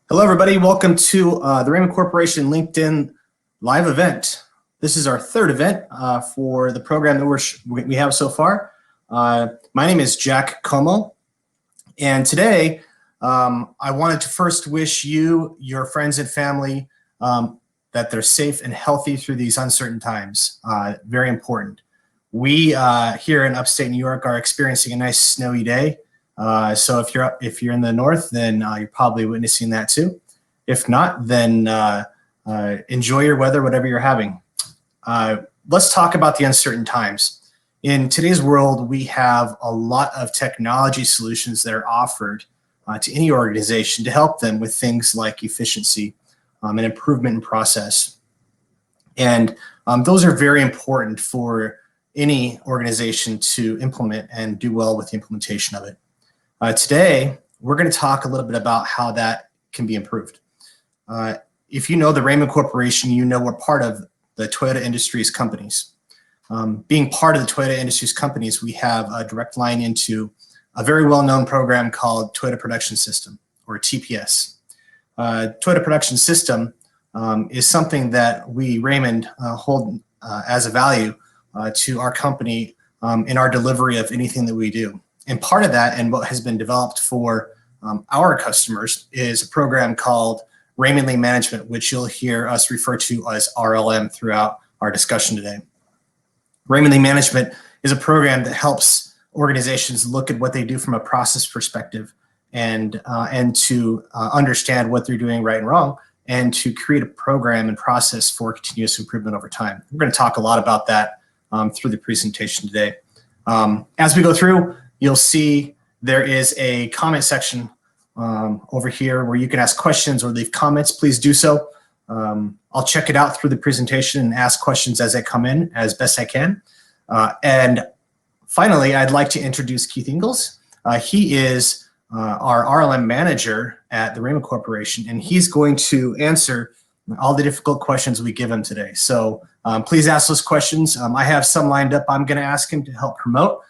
Hello, everybody. Welcome to the Raymond Corporation LinkedIn live event. This is our third event for the program that we have so far. My name is Jack Como, and today I wanted to first wish you, your friends and family, that they're safe and healthy through these uncertain times. Very important. We here in upstate New York are experiencing a nice snowy day. So if you're in the north, then you're probably witnessing that too. If not, then enjoy your weather, whatever you're having. Let's talk about the uncertain times. In today's world, we have a lot of technology solutions that are offered to any organization to help them with things like efficiency and improvement in process. And those are very important for any organization to implement and do well with the implementation of it. Today, we're going to talk a little bit about how that can be improved. If you know the Raymond Corporation, you know we're part of the Toyota Industries companies. Being part of the Toyota Industries companies, we have a direct line into a very well-known program called Toyota Production System, or TPS. Toyota Production System is something that we, Raymond, hold as a value to our company in our delivery of anything that we do. And part of that, and what has been developed for our customers, is a program called Raymond Lean Management, which you'll hear us refer to as RLM throughout our discussion today. Raymond Lean Management is a program that helps organizations look at what they do from a process perspective and to understand what they're doing right and wrong, and to create a program and process for continuous improvement over time. We're going to talk a lot about that through the presentation today. As we go through, you'll see there is a comment section over here where you can ask questions or leave comments. Please do so. I'll check it out through the presentation and ask questions as they come in as best I can. And finally, I'd like to introduce Keith Ingalls. He is our RLM manager at the Raymond Corporation, and he's going to answer all the difficult questions we give him today. So please ask those questions. I have some lined up I'm going to ask him to help promote.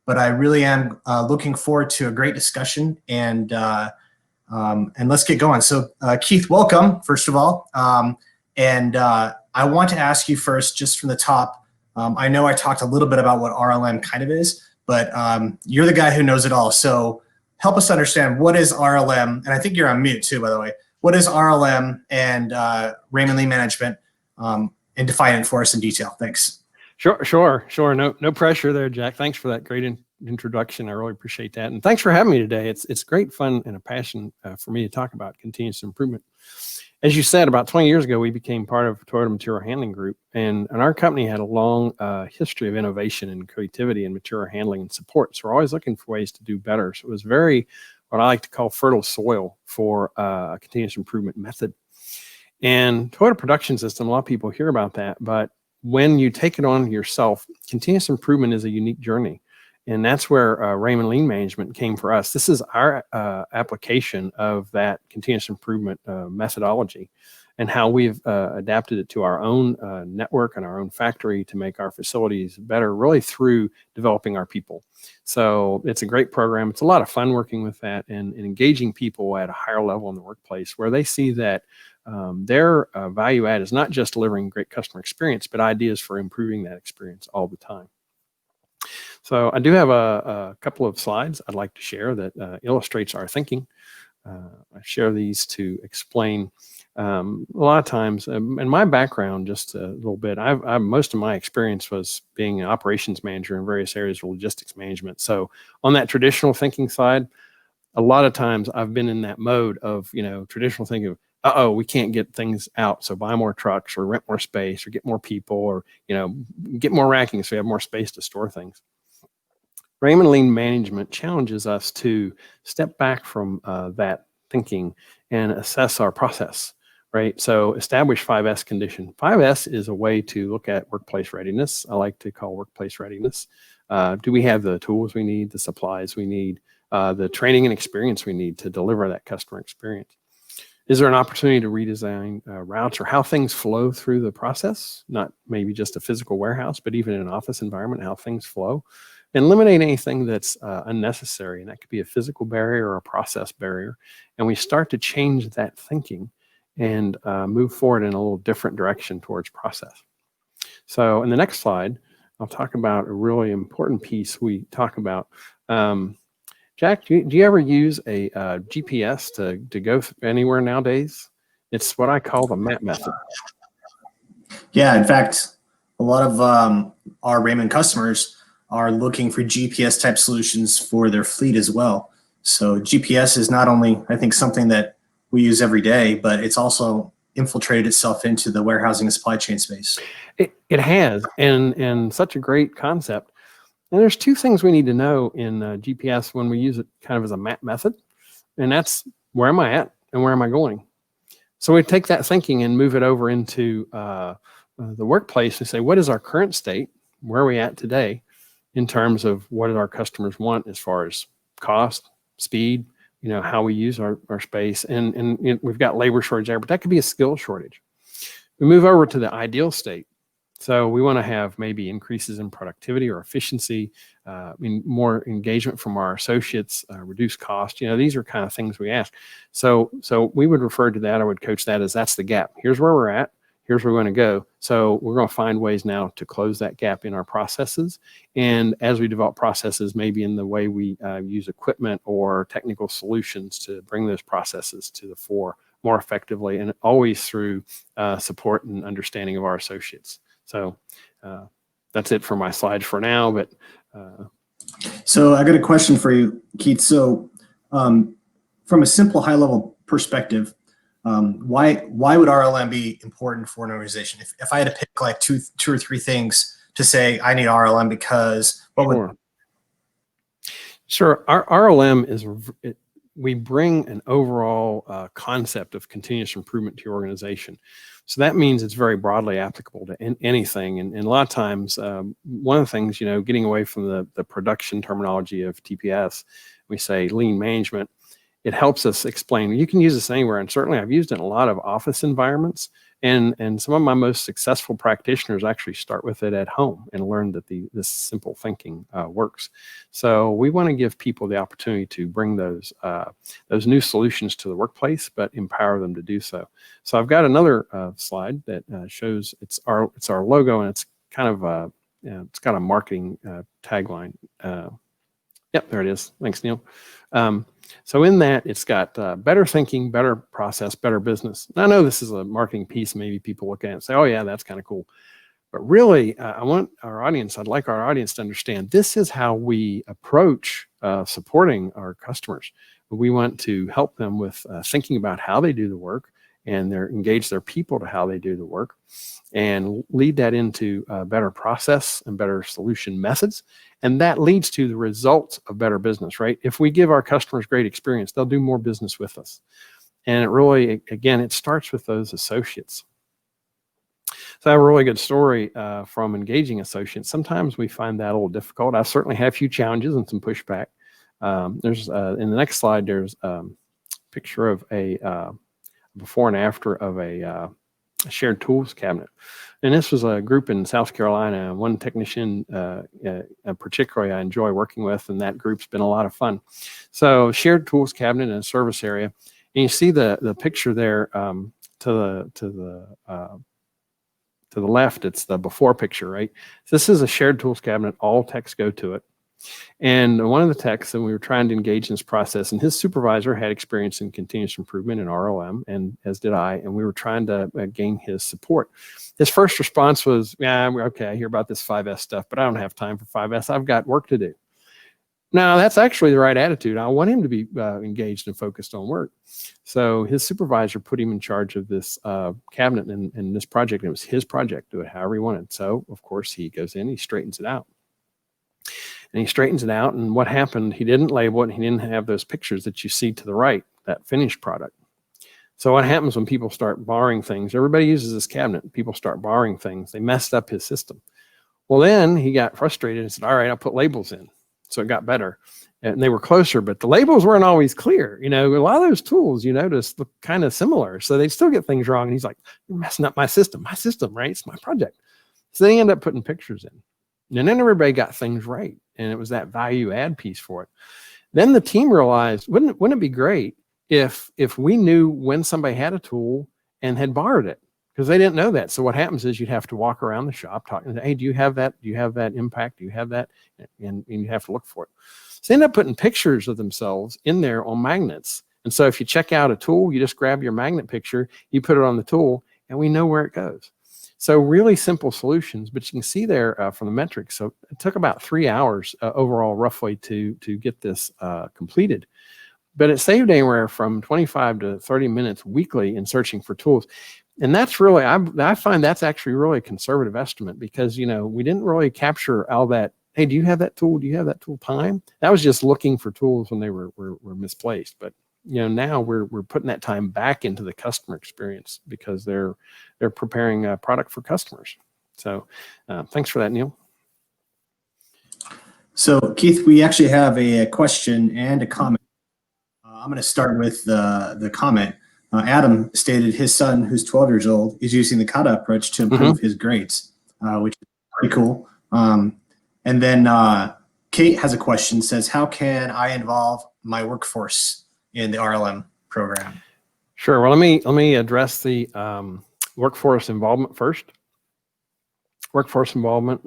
But I really am looking forward to a great discussion, and let's get going. So Keith, welcome, first of all. And I want to ask you first, just from the top, I know I talked a little bit about what RLM kind of is, but you're the guy who knows it all. So help us understand, what is RLM? And I think you're on mute too, by the way. What is RLM and Raymond Lean Management, and define it for us in detail? Thanks. Sure. No pressure there, Jack. Thanks for that great introduction. I really appreciate that. And thanks for having me today. It's great fun and a passion for me to talk about continuous improvement. As you said, about 20 years ago, we became part of Toyota Material Handling Group, and our company had a long history of innovation and creativity in material handling and support. So we're always looking for ways to do better. So it was very, what I like to call, fertile soil for a continuous improvement method. And Toyota Production System, a lot of people hear about that, but when you take it on yourself, continuous improvement is a unique journey. And that's where Raymond Lean Management came for us. This is our application of that continuous improvement methodology, and how we've adapted it to our own network and our own factory to make our facilities better, really through developing our people. So it's a great program. It's a lot of fun working with that and engaging people at a higher level in the workplace, where they see that their value add is not just delivering great customer experience, but ideas for improving that experience all the time. So I do have a couple of slides I'd like to share that illustrates our thinking. I share these to explain a lot of times, in my background, just a little bit, most of my experience was being an operations manager in various areas of logistics management. So on that traditional thinking side, a lot of times I've been in that mode of, traditional thinking of, we can't get things out, so buy more trucks or rent more space or get more people, or, get more racking so we have more space to store things. Raymond Lean Management challenges us to step back from that thinking and assess our process, right? So establish 5S condition. 5S is a way to look at workplace readiness. I like to call workplace readiness. Do we have the tools we need, the supplies we need, the training and experience we need to deliver that customer experience? Is there an opportunity to redesign routes or how things flow through the process? Not maybe just a physical warehouse, but even in an office environment, how things flow. and eliminate anything that's unnecessary. And that could be a physical barrier or a process barrier. And we start to change that thinking and move forward in a little different direction towards process. So in the next slide, I'll talk about a really important piece we talk about. Jack, do you ever use a GPS to go anywhere nowadays? It's what I call the map method. Yeah, in fact, a lot of our Raymond customers are looking for GPS type solutions for their fleet as well. So GPS is not only, I think, something that we use every day, but it's also infiltrated itself into the warehousing and supply chain space. It has, and such a great concept. And there's two things we need to know in GPS when we use it kind of as a map method, and that's where am I at and where am I going? So we take that thinking and move it over into the workplace and say, what is our current state? Where are we at today in terms of what do our customers want as far as cost, speed, how we use our space, and we've got labor shortage there, but that could be a skill shortage. We move over to the ideal state. So we want to have maybe increases in productivity or efficiency, more engagement from our associates, reduce cost. These are kind of things we ask. So we would refer to that, I would coach that as that's the gap. Here's where we're at. Here's where we want to go. So we're going to find ways now to close that gap in our processes. And as we develop processes, maybe in the way we use equipment or technical solutions to bring those processes to the fore more effectively, and always through support and understanding of our associates. So that's it for my slides for now. But so I got a question for you, Keith. So from a simple high level perspective, why would RLM be important for an organization? If I had to pick like two or three things to say I need RLM because what would? Sure. Our RLM is we bring an overall concept of continuous improvement to your organization. So that means it's very broadly applicable to anything. And a lot of times, one of the things, getting away from the production terminology of TPS, we say lean management. It helps us explain. You can use this anywhere, and certainly I've used it in a lot of office environments. And some of my most successful practitioners actually start with it at home and learn that this simple thinking works. So we want to give people the opportunity to bring those new solutions to the workplace, but empower them to do so. So I've got another slide that shows it's our logo, and it's kind of it's got a marketing tagline. Yep, there it is. Thanks, Neil. So in that, it's got better thinking, better process, better business. And I know this is a marketing piece. Maybe people look at it and say, oh, yeah, that's kind of cool. But really, I'd like our audience to understand this is how we approach supporting our customers. We want to help them with thinking about how they do the work and engage their people to how they do the work and lead that into better process and better solution methods. And that leads to the results of better business, right? If we give our customers great experience, they'll do more business with us. And it really, again, it starts with those associates. So I have a really good story from engaging associates. Sometimes we find that a little difficult. I certainly have a few challenges and some pushback. There's in the next slide, there's a picture of a before and after of a shared tools cabinet. And this was a group in South Carolina, one technician particularly I enjoy working with, and that group's been a lot of fun. So shared tools cabinet in a service area. And you see the picture there to the left, it's the before picture, right? So this is a shared tools cabinet, all techs go to it. And one of the techs, and we were trying to engage in this process, and his supervisor had experience in continuous improvement in RLM, and as did I, and we were trying to gain his support. His first response was, yeah, okay, I hear about this 5S stuff, but I don't have time for 5S. I've got work to do. Now, that's actually the right attitude. I want him to be engaged and focused on work. So his supervisor put him in charge of this cabinet and this project. And it was his project, do it however he wanted. So, of course, he goes in, he straightens it out. And he straightens it out, and what happened, he didn't label it, and he didn't have those pictures that you see to the right, that finished product. So what happens when people start borrowing things, everybody uses this cabinet, people start borrowing things, they messed up his system. Well, then he got frustrated and said, all right, I'll put labels in. So it got better, and they were closer, but the labels weren't always clear. A lot of those tools, you notice, look kind of similar, so they still get things wrong. And he's like, you're messing up my system, right? It's my project. So they end up putting pictures in. And then everybody got things right. And it was that value add piece for it. Then the team realized, wouldn't it be great if we knew when somebody had a tool and had borrowed it? Because they didn't know that. So what happens is you'd have to walk around the shop talking, hey, do you have that? Do you have that impact? Do you have that? And you have to look for it. So they end up putting pictures of themselves in there on magnets. And so if you check out a tool, you just grab your magnet picture, you put it on the tool, and we know where it goes. So really simple solutions, but you can see there from the metrics. So it took about 3 hours overall, roughly, to get this completed. But it saved anywhere from 25 to 30 minutes weekly in searching for tools. And that's really, I find that's actually really a conservative estimate, because, we didn't really capture all that, hey, do you have that tool? Do you have that tool time? That was just looking for tools when they were misplaced. But, now we're putting that time back into the customer experience, because they're preparing a product for customers. So thanks for that, Neil. So Keith, we actually have a question and a comment. I'm going to start with the comment. Adam stated his son, who's 12 years old, is using the kata approach to improve his grades, which is pretty cool. And then Kate has a question, says, how can I involve my workforce in the RLM program? Sure. Well, let me address the workforce involvement first. Workforce involvement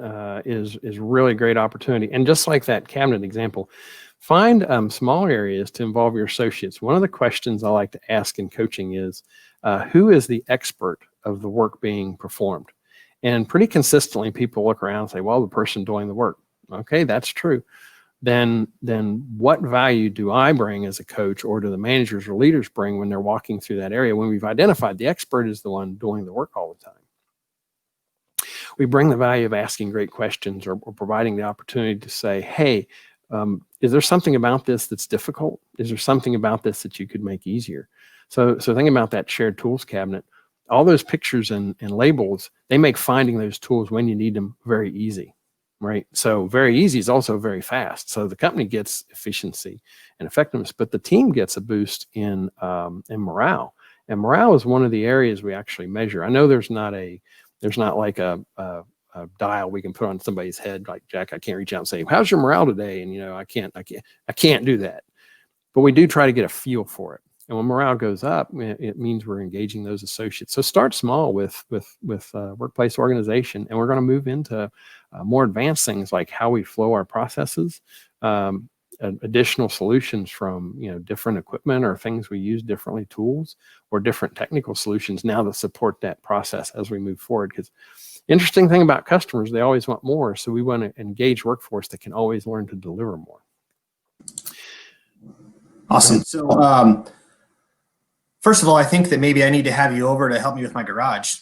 is really a great opportunity. And just like that cabinet example, find small areas to involve your associates. One of the questions I like to ask in coaching is, who is the expert of the work being performed? And pretty consistently, people look around and say, well, the person doing the work. Okay, that's true. Then what value do I bring as a coach, or do the managers or leaders bring when they're walking through that area, when we've identified the expert is the one doing the work all the time? We bring the value of asking great questions, or providing the opportunity to say, hey, is there something about this that's difficult? Is there something about this that you could make easier? So think about that shared tools cabinet. All those pictures and labels, they make finding those tools when you need them very easy, right? So very easy is also very fast. So the company gets efficiency and effectiveness, but the team gets a boost in morale. And morale is one of the areas we actually measure. I know there's not like a dial we can put on somebody's head, like, Jack, I can't reach out and say, how's your morale today? And I can't do that. But we do try to get a feel for it. And when morale goes up, it means we're engaging those associates. So start small with workplace organization, and we're going to move into more advanced things like how we flow our processes, additional solutions from different equipment or things we use differently, tools, or different technical solutions now that support that process as we move forward. Because interesting thing about customers, they always want more. So we want to engage workforce that can always learn to deliver more. Awesome. So first of all, I think that maybe I need to have you over to help me with my garage.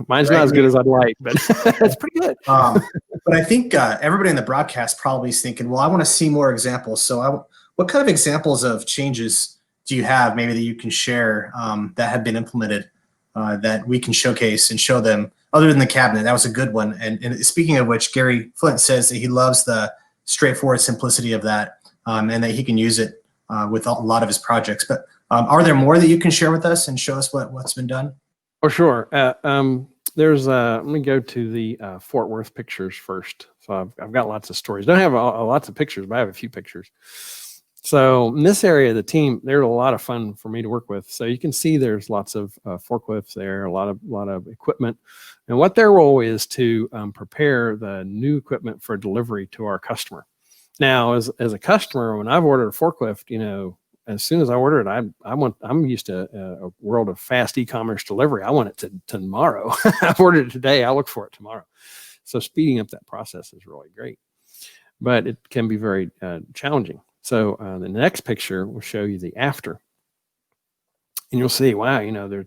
Mine's not as good as I'd like, but it's pretty good. But I think everybody in the broadcast probably is thinking, well, I want to see more examples. So what kind of examples of changes do you have maybe that you can share that have been implemented that we can showcase and show them, other than the cabinet? That was a good one. And speaking of which, Gary Flint says that he loves the straightforward simplicity of that, and that he can use it with a lot of his projects. But are there more that you can share with us and show us what's been done? Oh, sure. There's let me go to the Fort Worth pictures first. So I've got lots of stories. Don't have lots of pictures, but I have a few pictures. So in this area, the team, they're a lot of fun for me to work with. So you can see there's lots of forklifts there, a lot of equipment, and what their role is to prepare the new equipment for delivery to our customer. Now, as a customer, when I've ordered a forklift, as soon as I order it, I'm used to a world of fast e-commerce delivery. I want it to tomorrow. I've ordered it today. I'll look for it tomorrow. So speeding up that process is really great, but it can be very challenging. So the next picture will show you the after, and you'll see, wow,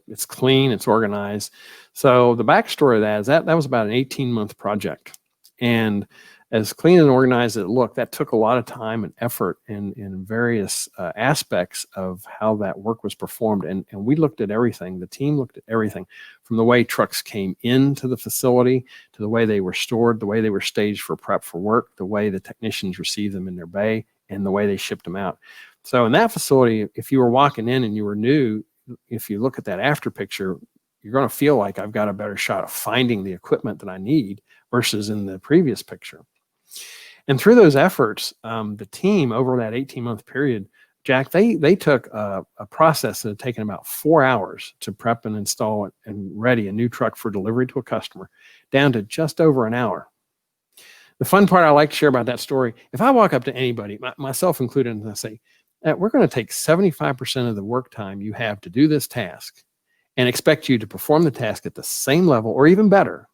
it's clean, it's organized. So the backstory of that is that was about an 18-month project, and as clean and organized as it looked, that took a lot of time and effort in various aspects of how that work was performed. And we looked at everything. The team looked at everything, from the way trucks came into the facility to the way they were stored, the way they were staged for prep for work, the way the technicians received them in their bay, and the way they shipped them out. So in that facility, if you were walking in and you were new, if you look at that after picture, you're going to feel like I've got a better shot of finding the equipment that I need versus in the previous picture. And through those efforts, the team over that 18-month period, Jack, they took a process that had taken about 4 hours to prep and install it and ready a new truck for delivery to a customer down to just over an hour. The fun part I like to share about that story, if I walk up to anybody, myself included, and I say, we're going to take 75% of the work time you have to do this task and expect you to perform the task at the same level or even better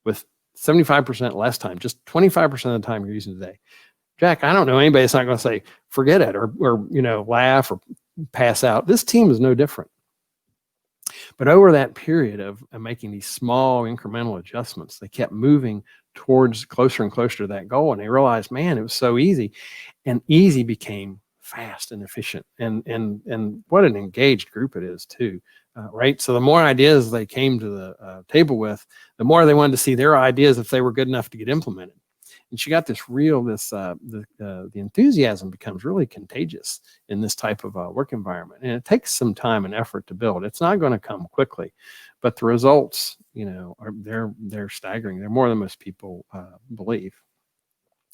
with 75% less time, just 25% of the time you're using today. Jack, I don't know anybody that's not going to say, forget it, or laugh or pass out. This team is no different. But over that period of making these small incremental adjustments, they kept moving towards closer and closer to that goal. And they realized, man, it was so easy. And easy became fast and efficient. And what an engaged group it is too, right? So the more ideas they came to the table with, the more they wanted to see their ideas if they were good enough to get implemented. And she got this the enthusiasm becomes really contagious in this type of work environment. And it takes some time and effort to build. It's not going to come quickly, but the results, they're staggering. They're more than most people believe.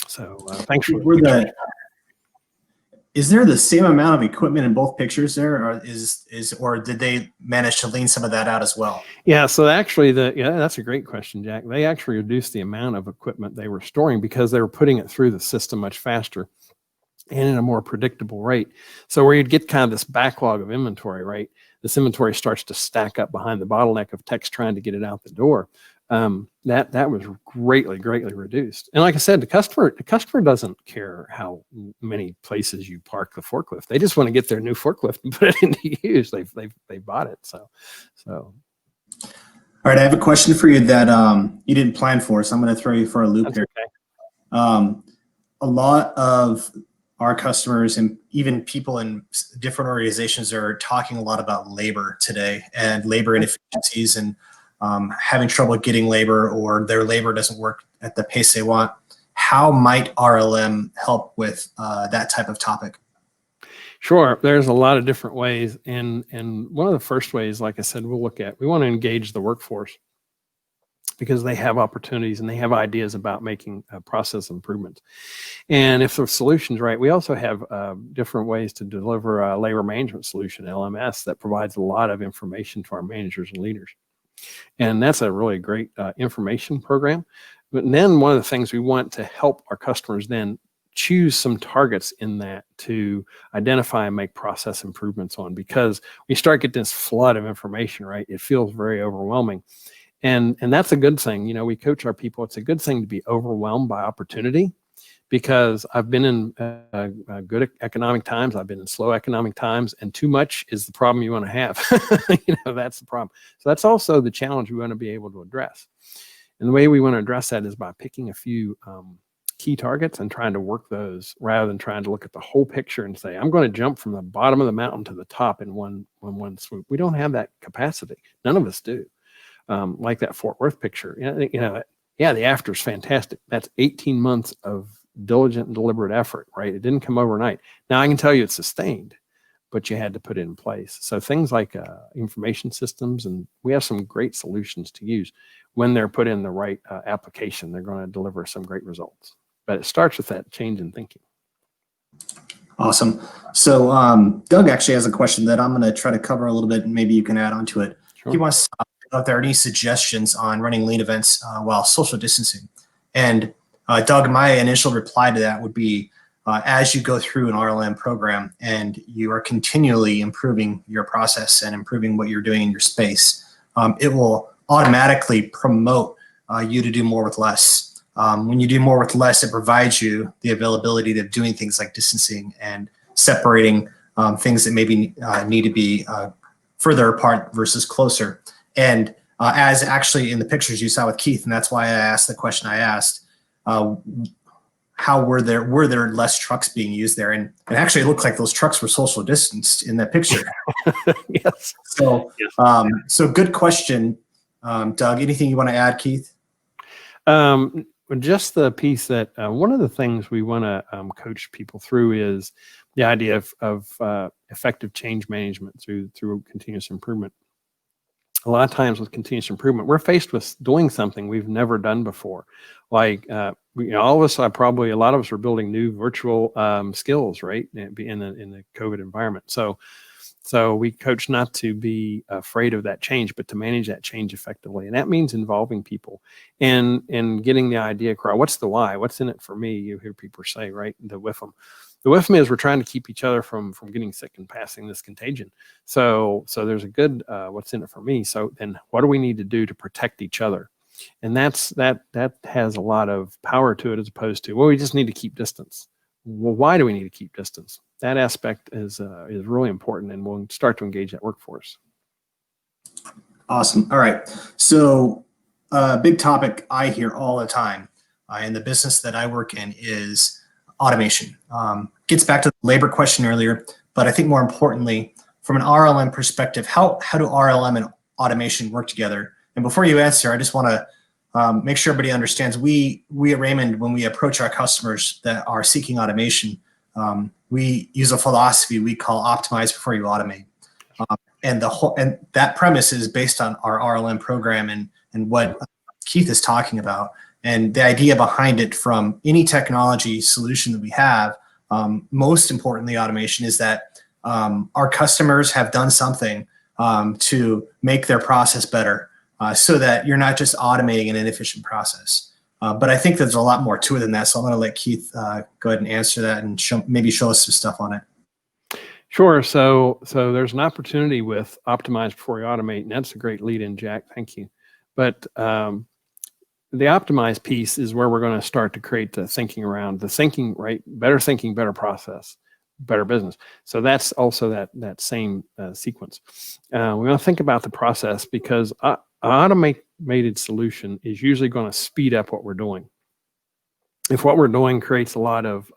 So thanks for Is there the same amount of equipment in both pictures there, or did they manage to lean some of that out as well? Yeah, so actually that's a great question, Jack. They actually reduced the amount of equipment they were storing because they were putting it through the system much faster and in a more predictable rate. So where you'd get kind of this backlog of inventory, right? This inventory starts to stack up behind the bottleneck of techs trying to get it out the door. That was greatly reduced. And like I said, the customer doesn't care how many places you park the forklift. They just want to get their new forklift and put it into use. They bought it. So. All right, I have a question for you that you didn't plan for, so I'm going to throw you for a loop here. Okay. A lot of our customers and even people in different organizations are talking a lot about labor today and labor inefficiencies and having trouble getting labor, or their labor doesn't work at the pace they want. How might RLM help with that type of topic? Sure. There's a lot of different ways. And one of the first ways, like I said, we want to engage the workforce because they have opportunities and they have ideas about making process improvements. And if the solution's right, we also have different ways to deliver a labor management solution, LMS, that provides a lot of information to our managers and leaders. And that's a really great information program. But then one of the things we want to help our customers then choose some targets in that to identify and make process improvements on, because we start getting this flood of information, right? It feels very overwhelming. And that's a good thing. We coach our people. It's a good thing to be overwhelmed by opportunity, because I've been in good economic times. I've been in slow economic times, and too much is the problem you want to have. That's the problem. So that's also the challenge we want to be able to address. And the way we want to address that is by picking a few key targets and trying to work those rather than trying to look at the whole picture and say, I'm going to jump from the bottom of the mountain to the top in one swoop. We don't have that capacity. None of us do. Like that Fort Worth picture. Yeah, the after is fantastic. That's 18 months of diligent and deliberate effort, right? It didn't come overnight. Now I can tell you it's sustained, but you had to put it in place. So things like information systems, and we have some great solutions to use. When they're put in the right application, they're going to deliver some great results. But it starts with that change in thinking. Awesome. So Doug actually has a question that I'm going to try to cover a little bit, and maybe you can add on to it. Sure. He wants to know if there are any suggestions on running lean events while social distancing. And Doug, my initial reply to that would be, as you go through an RLM program and you are continually improving your process and improving what you're doing in your space, it will automatically promote you to do more with less. When you do more with less, it provides you the availability of doing things like distancing and separating things that maybe need to be further apart versus closer. And as actually in the pictures you saw with Keith, and that's why I asked the question I asked, how were there less trucks being used there? And it actually looked like those trucks were social distanced in that picture. Yes. So, yes. So good question, Doug. Anything you want to add, Keith? Just the piece that one of the things we want to coach people through is the idea of effective change management through continuous improvement. a lot of times with continuous improvement, we're faced with doing something we've never done before. Like, all of us, a lot of us are building new virtual skills, right? In the COVID environment. So we coach not to be afraid of that change, but to manage that change effectively. And that means involving people and getting the idea across. What's the why? What's in it for me? You hear people say, right? The WIFM. The WIFM is we're trying to keep each other from getting sick and passing this contagion. So there's a good what's in it for me. So then what do we need to do to protect each other? And that has a lot of power to it, as opposed to, well, we just need to keep distance. Well, why do we need to keep distance? That aspect is really important, and we'll start to engage that workforce. Awesome. All right. So a big topic I hear all the time in the business that I work in is automation. Gets back to the labor question earlier, but I think more importantly, from an RLM perspective, how do RLM and automation work together? And before you answer, I just want to make sure everybody understands we at Raymond, when we approach our customers that are seeking automation, we use a philosophy we call optimize before you automate. And that premise is based on our RLM program and what Keith is talking about. And the idea behind it, from any technology solution that we have, most importantly, automation, is that our customers have done something to make their process better, so that you're not just automating an inefficient process. But I think there's a lot more to it than that. So I'm going to let Keith go ahead and answer that and maybe show us some stuff on it. Sure. So there's an opportunity with optimize before you automate, and that's a great lead in, Jack. Thank you. But the optimize piece is where we're going to start to create the thinking around the thinking, right? Better thinking, better process, better business. So that's also that same sequence. We want to think about the process, because an automated solution is usually going to speed up what we're doing. If what we're doing creates a lot of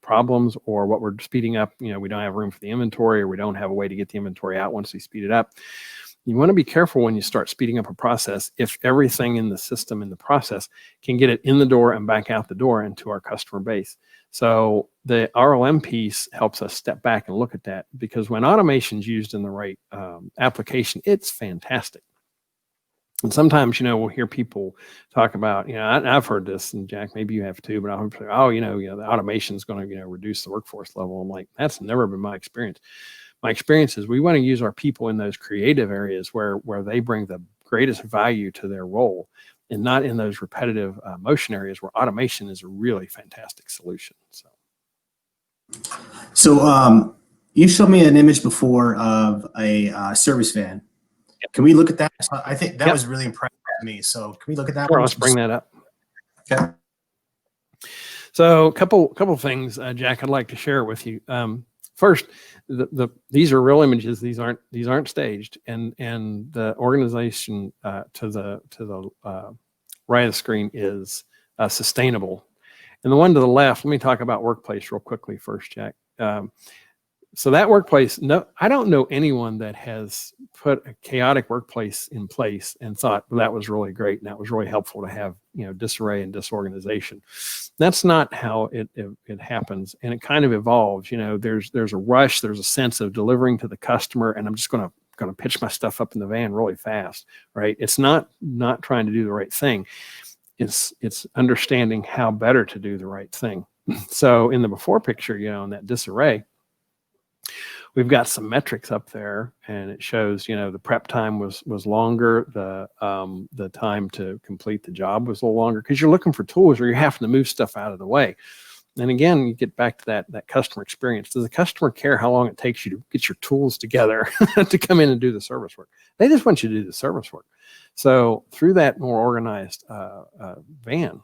problems, or what we're speeding up, we don't have room for the inventory, or we don't have a way to get the inventory out once we speed it up. You want to be careful when you start speeding up a process if everything in the system, in the process, can get it in the door and back out the door into our customer base. So the RLM piece helps us step back and look at that, because when automation is used in the right application, it's fantastic. And sometimes, we'll hear people talk about, I've heard this, and Jack, maybe you have too, but I'll say, the automation is going to, reduce the workforce level. I'm like, that's never been my experience. My experience is we want to use our people in those creative areas where they bring the greatest value to their role, and not in those repetitive motion areas where automation is a really fantastic solution. So you showed me an image before of a service van. Yep. Can we look at that? I think that was really impressive to me. So can we look at that? Sure, let's bring that up. Okay. So a couple things, Jack, I'd like to share with you. First, these are real images. These aren't staged, and the organization to the right of the screen is sustainable, and the one to the left. Let me talk about workplace real quickly first, Jack. So that workplace, no, I don't know anyone that has put a chaotic workplace in place and thought, well, that was really great and that was really helpful to have, disarray and disorganization. That's not how it happens, and it kind of evolves. There's a rush, there's a sense of delivering to the customer, and I'm just going to pitch my stuff up in the van really fast, right? It's not trying to do the right thing. It's understanding how better to do the right thing. So in the before picture, in that disarray, we've got some metrics up there, and it shows, the prep time was longer, the time to complete the job was a little longer, because you're looking for tools or you're having to move stuff out of the way. And again, you get back to that customer experience. Does the customer care how long it takes you to get your tools together to come in and do the service work? They just want you to do the service work. So through that more organized van,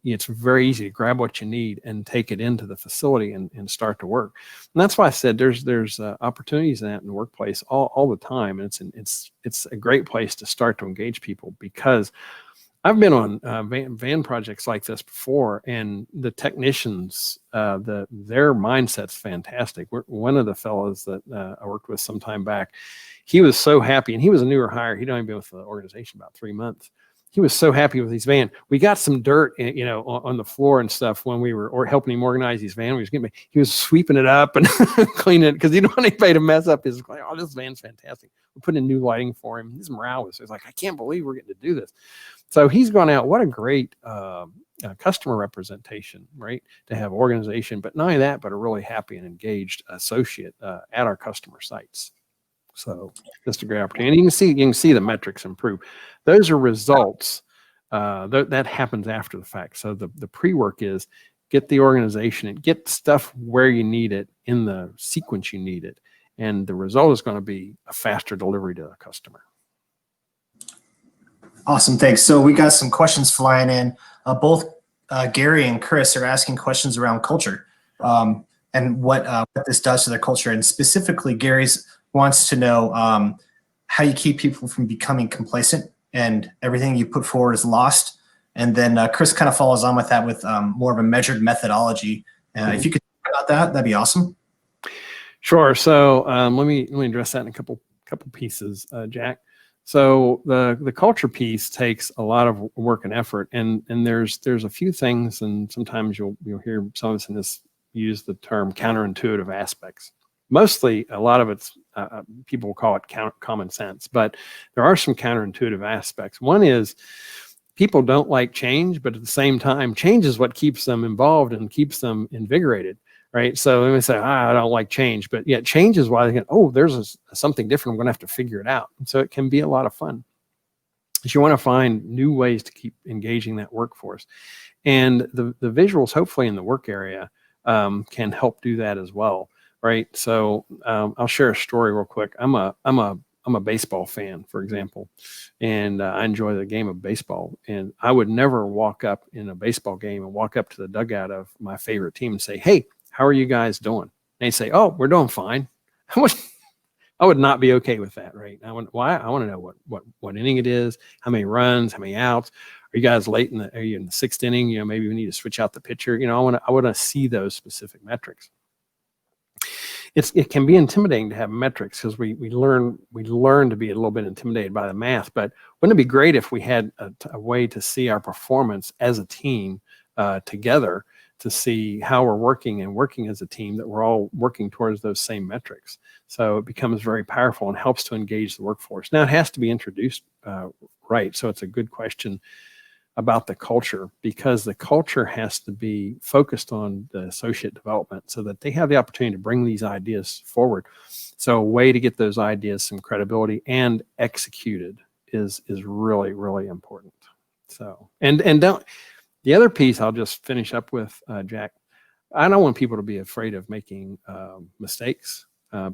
it's very easy to grab what you need and take it into the facility and start to work. And that's why I said there's opportunities in that in the workplace all the time. And it's a great place to start to engage people, because I've been on van projects like this before, and the technicians, their mindset's fantastic. One of the fellows that I worked with some time back, he was so happy, and he was a newer hire. He'd only been with the organization about 3 months. he was so happy with his van. We got some dirt, on the floor and stuff when we were helping him organize his van. He was sweeping it up and cleaning it because he didn't want anybody to mess up his. Oh, this van's fantastic. We put in new lighting for him. His morale was like, I can't believe we're getting to do this. So he's gone out. What a great customer representation, right? To have organization, but not only that, but a really happy and engaged associate at our customer sites. So just a great opportunity. And you can see the metrics improve. Those are results that happens after the fact. So the pre-work is get the organization and get stuff where you need it in the sequence you need it. And the result is going to be a faster delivery to the customer. Awesome, thanks. So we got some questions flying in. Both Gary and Chris are asking questions around culture and what this does to their culture. And specifically, Gary's wants to know how you keep people from becoming complacent and everything you put forward is lost. And then Chris kind of follows on with that with more of a measured methodology. If you could talk about that, that'd be awesome. Sure. So let me address that in a couple pieces, Jack. So the culture piece takes a lot of work and effort, and there's a few things, and sometimes you'll hear some of us in this use the term counterintuitive aspects. Mostly, a lot of it's people will call it common sense, but there are some counterintuitive aspects. One is people don't like change, but at the same time, change is what keeps them involved and keeps them invigorated, right? So they may say, I don't like change, but yet change is why they get, there's something different. I'm going to have to figure it out. And so it can be a lot of fun. But you want to find new ways to keep engaging that workforce. And the visuals, hopefully in the work area, can help do that as well. Right. So I'll share a story real quick. I'm a baseball fan, for example, and I enjoy the game of baseball. And I would never walk up in a baseball game and walk up to the dugout of my favorite team and say, hey, how are you guys doing? And they say, oh, we're doing fine. I would not be okay with that. Right. Why? I want to know what inning it is, how many runs, how many outs. Are you guys late are you in the sixth inning? Maybe we need to switch out the pitcher. I want to see those specific metrics. It can be intimidating to have metrics because we learn to be a little bit intimidated by the math. But wouldn't it be great if we had a way to see our performance as a team together, to see how we're working as a team, that we're all working towards those same metrics. So it becomes very powerful and helps to engage the workforce. Now it has to be introduced right. So it's a good question about the culture, because the culture has to be focused on the associate development so that they have the opportunity to bring these ideas forward. So a way to get those ideas some credibility and executed is really, really important. So, and the other piece I'll just finish up with, Jack, I don't want people to be afraid of making mistakes.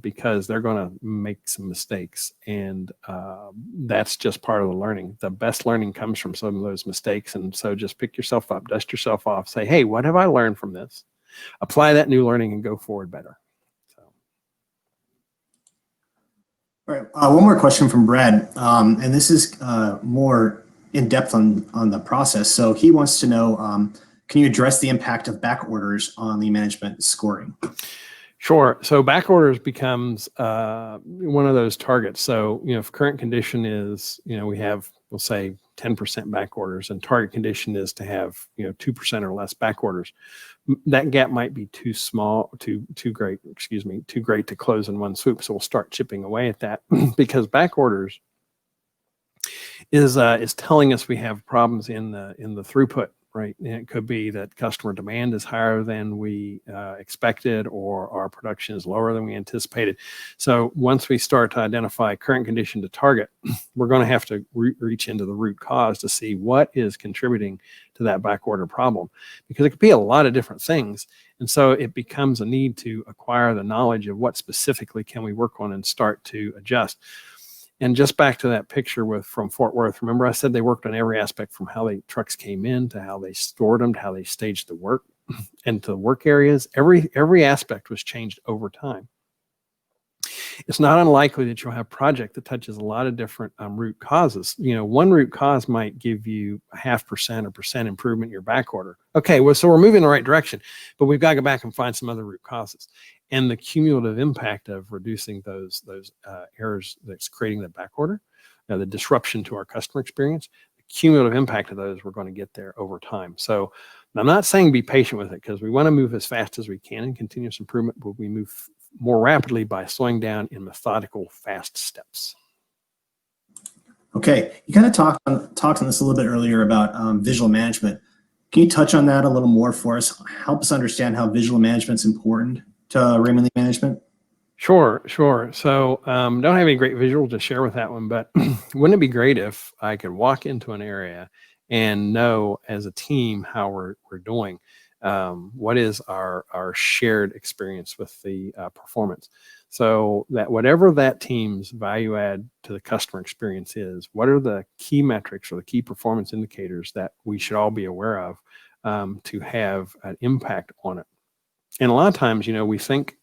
Because they're going to make some mistakes, and that's just part of the learning. The best learning comes from some of those mistakes, and so just pick yourself up, dust yourself off, say, hey, what have I learned from this? Apply that new learning and go forward better. So. All right, one more question from Brad, and this is more in depth on the process. So he wants to know, can you address the impact of back orders on the management scoring? Sure. So back orders becomes one of those targets. So, if current condition is, we'll say 10% back orders, and target condition is to have, 2% or less back orders. That gap might be too small, too great to close in one swoop. So we'll start chipping away at that because back orders is telling us we have problems in the throughput. Right. And it could be that customer demand is higher than we expected, or our production is lower than we anticipated. So once we start to identify current condition to target, we're going to have to reach into the root cause to see what is contributing to that back order problem, because it could be a lot of different things. And so it becomes a need to acquire the knowledge of what specifically can we work on and start to adjust. And just back to that picture from Fort Worth, remember I said they worked on every aspect, from how the trucks came in to how they stored them to how they staged the work and to the work areas. Every aspect was changed over time. It's not unlikely that you'll have a project that touches a lot of different root causes. One root cause might give you 0.5% or percent improvement in your back order. Okay, well, so we're moving in the right direction, but we've got to go back and find some other root causes. And the cumulative impact of reducing those errors that's creating the back order, the disruption to our customer experience, the cumulative impact of those, we're going to get there over time. So I'm not saying be patient with it, because we want to move as fast as we can in continuous improvement, but we move more rapidly by slowing down in methodical, fast steps. Okay, you kind of talked on this a little bit earlier about visual management. Can you touch on that a little more for us? Help us understand how visual management is important to Raymond Lean Management. Sure. So don't have any great visuals to share with that one, but wouldn't it be great if I could walk into an area and know as a team how we're doing? What is our shared experience with the performance? So that whatever that team's value add to the customer experience is, what are the key metrics or the key performance indicators that we should all be aware of to have an impact on it? And a lot of times, we think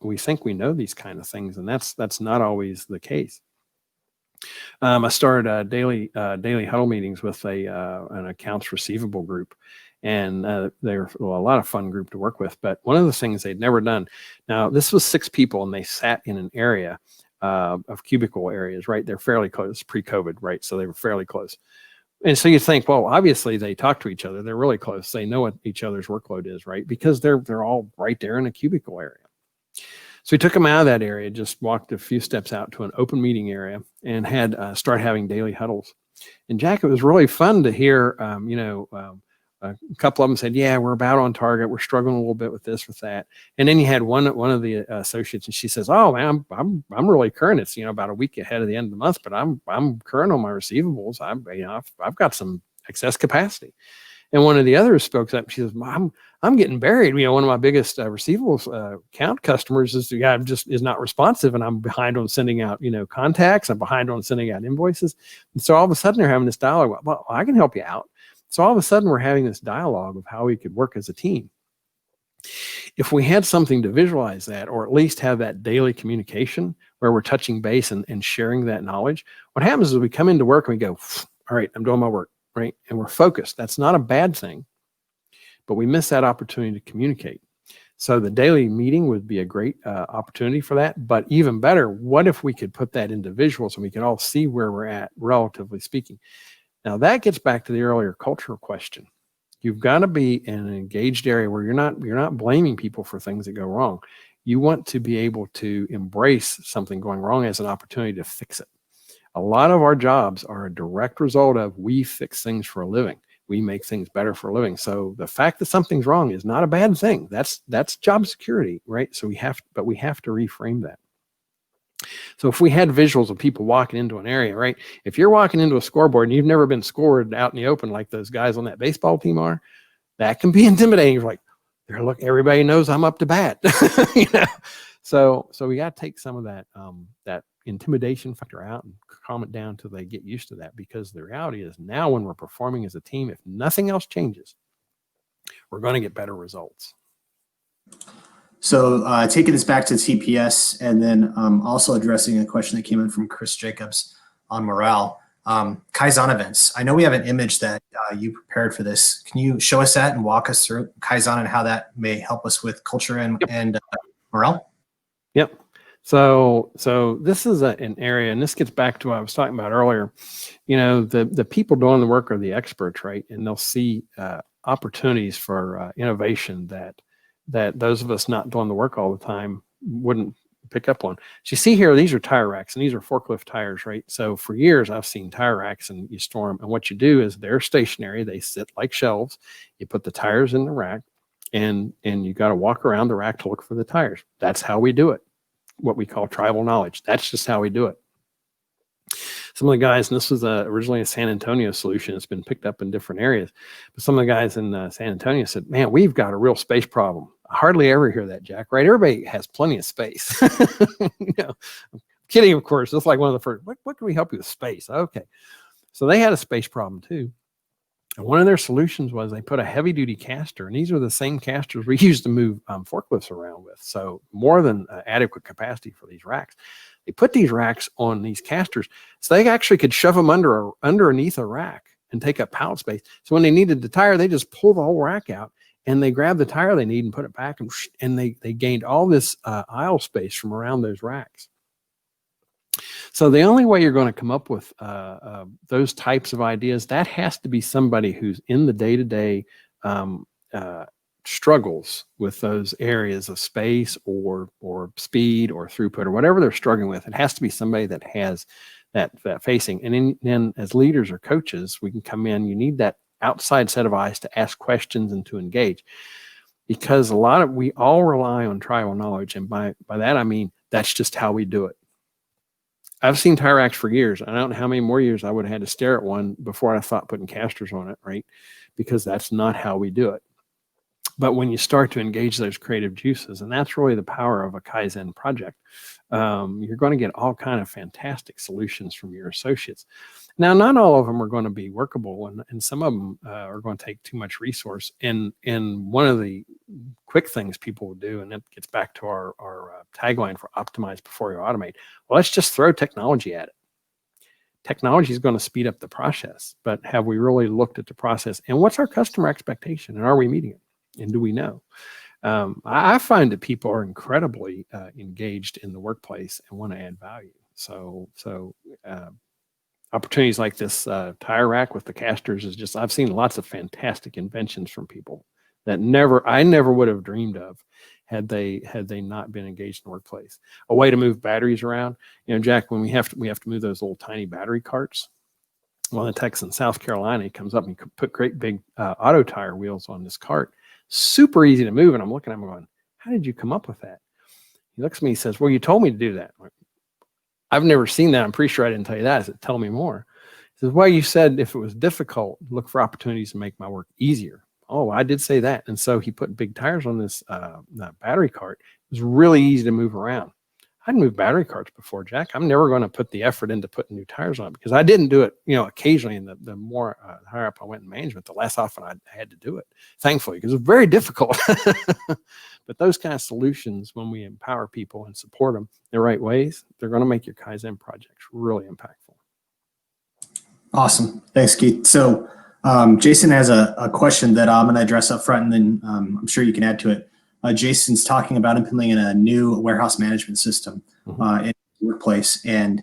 we know these kind of things, and that's not always the case. I started daily huddle meetings with an accounts receivable group, and they were a lot of fun group to work with. But one of the things they'd never done. Now, this was 6 people, and they sat in an area of cubicle areas. Right, they're fairly close, pre-COVID, right? So they were fairly close. And so you think, well, obviously they talk to each other. They're really close. They know what each other's workload is, right? Because they're all right there in a cubicle area. So we took them out of that area, just walked a few steps out to an open meeting area, and had start having daily huddles. And Jack, it was really fun to hear, a couple of them said, yeah, we're about on target. We're struggling a little bit with this, with that. And then you had one of the associates, and she says, oh man, I'm really current. It's, about a week ahead of the end of the month, but I'm current on my receivables. I've got some excess capacity. And one of the others spoke up. She says, I'm getting buried. One of my biggest receivables account customers is the guy just is not responsive, and I'm behind on sending out, contacts. I'm behind on sending out invoices. And so all of a sudden they're having this dialogue. Well, I can help you out. So all of a sudden we're having this dialogue of how we could work as a team. If we had something to visualize that, or at least have that daily communication where we're touching base and sharing that knowledge, what happens is we come into work and we go, all right, I'm doing my work, right? And we're focused. That's not a bad thing, but we miss that opportunity to communicate. So the daily meeting would be a great opportunity for that. But even better, what if we could put that into visuals and we could all see where we're at, relatively speaking? Now that gets back to the earlier cultural question. You've got to be in an engaged area where you're not blaming people for things that go wrong. You want to be able to embrace something going wrong as an opportunity to fix it. A lot of our jobs are a direct result of we fix things for a living. We make things better for a living. So the fact that something's wrong is not a bad thing. That's job security, right? So we have to reframe that. So if we had visuals of people walking into an area, right? If you're walking into a scoreboard and you've never been scored out in the open like those guys on that baseball team are, that can be intimidating. You're like, look, everybody knows I'm up to bat. So we got to take some of that intimidation factor out and calm it down till they get used to that, because the reality is now when we're performing as a team, if nothing else changes, we're going to get better results. So taking this back to TPS, and then also addressing a question that came in from Chris Jacobs on morale. Kaizen events. I know we have an image that you prepared for this. Can you show us that and walk us through Kaizen and how that may help us with culture and morale? Yep. So this is an area, and this gets back to what I was talking about earlier. The people doing the work are the experts, right? And they'll see opportunities for innovation that those of us not doing the work all the time wouldn't pick up on. So you see here, these are tire racks, and these are forklift tires, right? So for years, I've seen tire racks, and you store them. And what you do is they're stationary. They sit like shelves. You put the tires in the rack, and you got to walk around the rack to look for the tires. That's how we do it. What we call tribal knowledge. That's just how we do it. Some of the guys, and this was originally a San Antonio solution. It's been picked up in different areas. But some of the guys in San Antonio said, man, we've got a real space problem. I hardly ever hear that, Jack, right? Everybody has plenty of space. I'm kidding, of course. That's like one of the first, what can we help you with space? Okay. So they had a space problem too. And one of their solutions was they put a heavy duty caster, and these are the same casters we used to move forklifts around with. So more than adequate capacity for these racks. They put these racks on these casters so they actually could shove them underneath a rack and take up pallet space. So when they needed the tire, they just pull the whole rack out and they grab the tire they need and put it back, and they gained all this aisle space from around those racks. So the only way you're going to come up with those types of ideas, that has to be somebody who's in the day-to-day struggles with those areas of space or speed or throughput or whatever they're struggling with. It has to be somebody that has that facing. And then as leaders or coaches, we can come in. You need that outside set of eyes to ask questions and to engage, because we all rely on tribal knowledge, and by that I mean that's just how we do it. I've seen tire racks for years. I don't know how many more years I would have had to stare at one before I thought putting casters on it, right? Because that's not how we do it. But when you start to engage those creative juices, and that's really the power of a Kaizen project, you're going to get all kind of fantastic solutions from your associates. Now, not all of them are going to be workable, and some of them are going to take too much resource. And one of the quick things people will do, and that gets back to our tagline for optimize before you automate. Well, let's just throw technology at it. Technology is going to speed up the process, but have we really looked at the process? And what's our customer expectation? And are we meeting it? And do we know? I find that people are incredibly engaged in the workplace and want to add value. So opportunities like this tire rack with the casters is just, I've seen lots of fantastic inventions from people that I never would have dreamed of had they not been engaged in the workplace. A way to move batteries around. Jack, when we have to move those little tiny battery carts. Well, in Texas, South Carolina, he comes up and he put great big auto tire wheels on this cart. Super easy to move. And I'm looking at him going, how did you come up with that? He looks at me, he says, well, you told me to do that. Like, I've never seen that. I'm pretty sure I didn't tell you that. I said, tell me more. He says, well, you said if it was difficult, look for opportunities to make my work easier. Oh, I did say that. And so he put big tires on this battery cart. It was really easy to move around. I'd moved battery carts before, Jack. I'm never going to put the effort into putting new tires on it because I didn't do it, occasionally. And the more higher up I went in management, the less often I had to do it, thankfully, because it was very difficult. But those kind of solutions, when we empower people and support them the right ways, they're going to make your Kaizen projects really impactful. Awesome. Thanks, Keith. So Jason has a question that I'm going to address up front, and then I'm sure you can add to it. Jason's talking about implementing a new warehouse management system in the workplace. And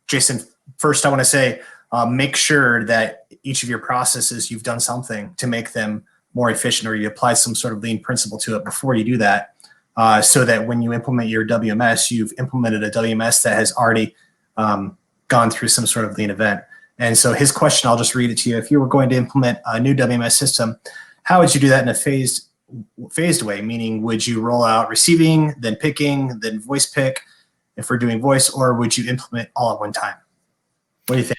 Jason, first I want to say, make sure that each of your processes, you've done something to make them more efficient, or you apply some sort of lean principle to it before you do that, so that when you implement your WMS, you've implemented a WMS that has already gone through some sort of lean event. And so his question, I'll just read it to you. If you were going to implement a new WMS system, how would you do that in a phased way? Meaning, would you roll out receiving, then picking, then voice pick, if we're doing voice, or would you implement all at one time? What do you think?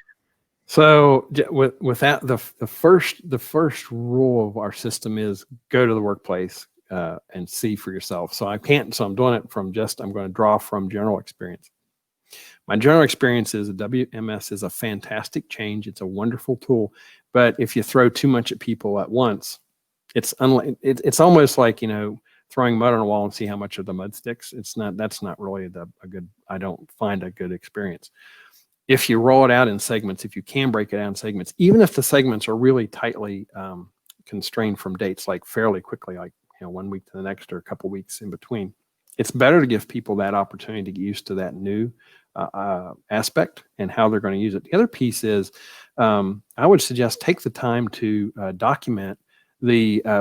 So with that, the first rule of our system is go to the workplace and see for yourself. So I'm doing it from I'm going to draw from general experience. My general experience is a WMS is a fantastic change. It's a wonderful tool, but if you throw too much at people at once, it's almost like, throwing mud on a wall and see how much of the mud sticks. That's not really I don't find a good experience. If you roll it out in segments, if you can break it out in segments, even if the segments are really tightly constrained from dates, like fairly quickly, like 1 week to the next or a couple weeks in between, it's better to give people that opportunity to get used to that new aspect and how they're going to use it. The other piece is I would suggest take the time to document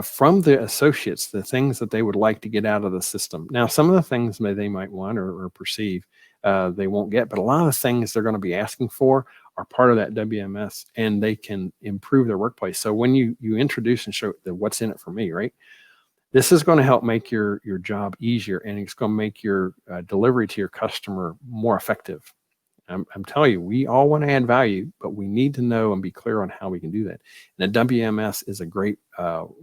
from the associates, the things that they would like to get out of the system. Now, some of the things they might want or perceive they won't get, but a lot of the things they're going to be asking for are part of that WMS, and they can improve their workplace. So when you introduce and show what's in it for me, right? This is going to help make your job easier, and it's going to make your delivery to your customer more effective. I'm telling you, we all want to add value, but we need to know and be clear on how we can do that. And a WMS is a great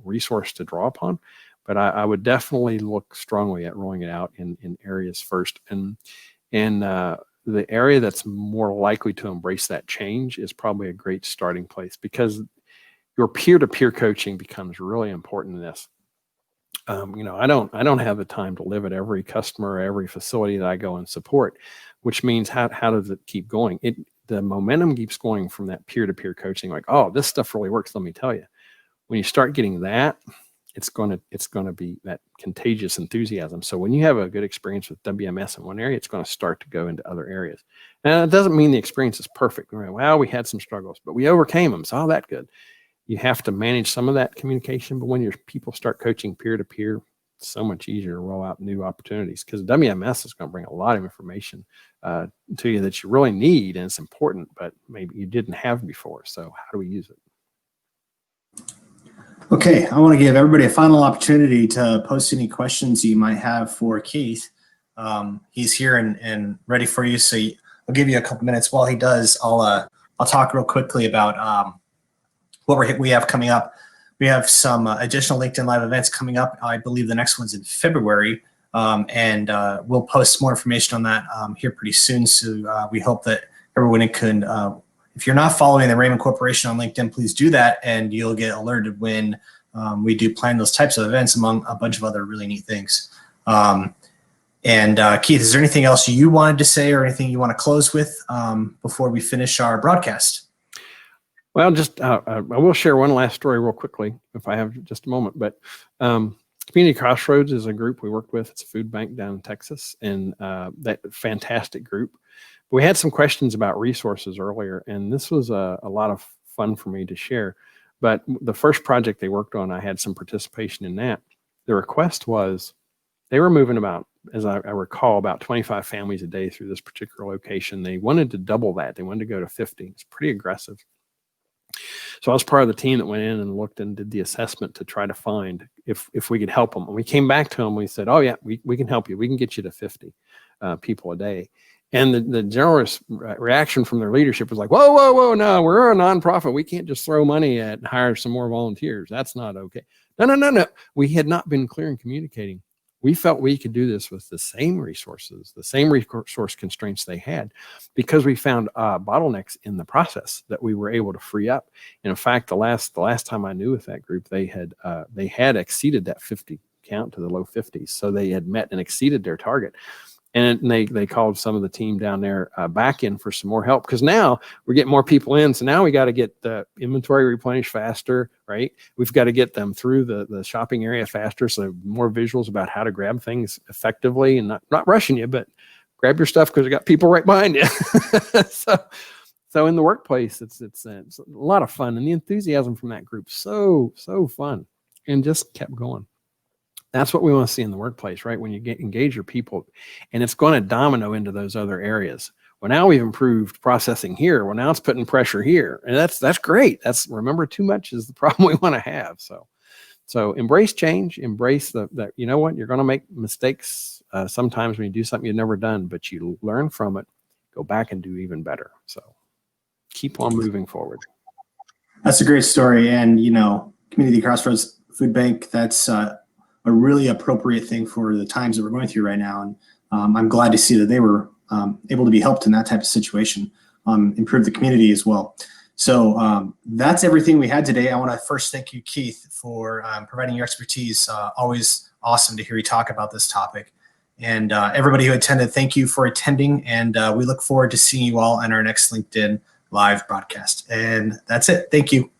resource to draw upon, but I would definitely look strongly at rolling it out in areas first. And the area that's more likely to embrace that change is probably a great starting place, because your peer-to-peer coaching becomes really important in this. I don't have the time to live at every customer or every facility that I go and support, which means how does it keep going? The momentum keeps going from that peer-to-peer coaching, like, oh, this stuff really works. Let me tell you, when you start getting that, it's going to be that contagious enthusiasm. So when you have a good experience with WMS in one area, it's going to start to go into other areas. And it doesn't mean the experience is perfect. Well, we had some struggles, but we overcame them. So all that good. You have to manage some of that communication, but when your people start coaching peer to peer, it's so much easier to roll out new opportunities, because WMS is going to bring a lot of information to you that you really need, and it's important, but maybe you didn't have before. So how do we use it? Okay, I want to give everybody a final opportunity to post any questions you might have for Keith. He's here and ready for you, so I'll give you a couple minutes. While he does, I'll talk real quickly about what we have coming up. We have some additional LinkedIn Live events coming up. I believe the next one's in February, and we'll post more information on that here pretty soon. So we hope that everyone can, if you're not following the Raymond Corporation on LinkedIn, please do that, and you'll get alerted when we do plan those types of events, among a bunch of other really neat things. Keith, is there anything else you wanted to say or anything you want to close with before we finish our broadcast? Well, just I will share one last story real quickly if I have just a moment. But Community Crossroads is a group we worked with. It's a food bank down in Texas, and that fantastic group. We had some questions about resources earlier, and this was a lot of fun for me to share. But the first project they worked on, I had some participation in that. The request was they were moving about, as I recall, about 25 families a day through this particular location. They wanted to double that. They wanted to go to 50. It's pretty aggressive. So I was part of the team that went in and looked and did the assessment to try to find if we could help them. And we came back to them. We said, oh, yeah, we can help you. We can get you to 50 people a day. And the general reaction from their leadership was like, whoa, whoa, whoa, no, we're a nonprofit. We can't just throw money at and hire some more volunteers. That's not okay. No. We had not been clear in communicating. We felt we could do this with the same resources, the same resource constraints they had, because we found bottlenecks in the process that we were able to free up. And in fact, the last time I knew with that group, they had exceeded that 50 count to the low 50s. So they had met and exceeded their target. And they called some of the team down there back in for some more help, because now we're getting more people in. So now we got to get the inventory replenished faster, right? We've got to get them through the shopping area faster. So more visuals about how to grab things effectively and not rushing you, but grab your stuff because we got people right behind you. So in the workplace, it's a lot of fun, and the enthusiasm from that group, so fun, and just kept going. That's what we want to see in the workplace, right? When you engage your people, and it's going to domino into those other areas. Well, now we've improved processing here. Well, now it's putting pressure here, and that's great. Remember, too much is the problem we want to have. So embrace change, embrace that. You know what? You're going to make mistakes sometimes when you do something you've never done, but you learn from it, go back and do even better. So keep on moving forward. That's a great story, and Community Crossroads Food Bank. That's a really appropriate thing for the times that we're going through right now. And I'm glad to see that they were able to be helped in that type of situation, improve the community as well. So that's everything we had today. I want to first thank you, Keith, for providing your expertise. Always awesome to hear you talk about this topic. And everybody who attended, thank you for attending. And we look forward to seeing you all on our next LinkedIn Live broadcast. And that's it. Thank you.